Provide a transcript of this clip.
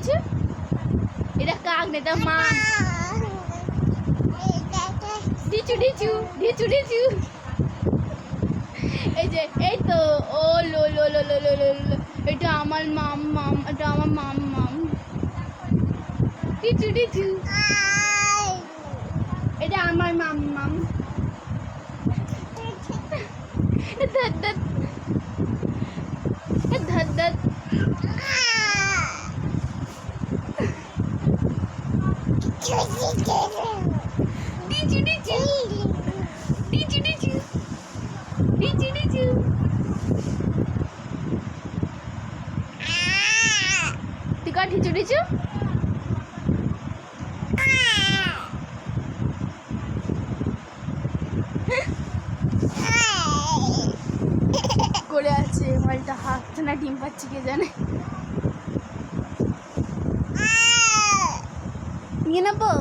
Tissue এটা কাক না, এটা মা। টিচু টিচু টিচু টিচু এই যে এই তো ও লো লো লো লো লো লো লো, এটা আমার মাম মাম, এটা আমার মাম মাম। টিচু টিচু এটা আমার মাম মাম। ধদ ধদ ধদ ধদ টিচু টিচু টিচু টিচু টিচু টিচু তুই কর টিচু টিচু। করে আছে মালটা, হাঁটছে না, ডিম পাচ্ছে কে জানে। নিয়ে নেবো।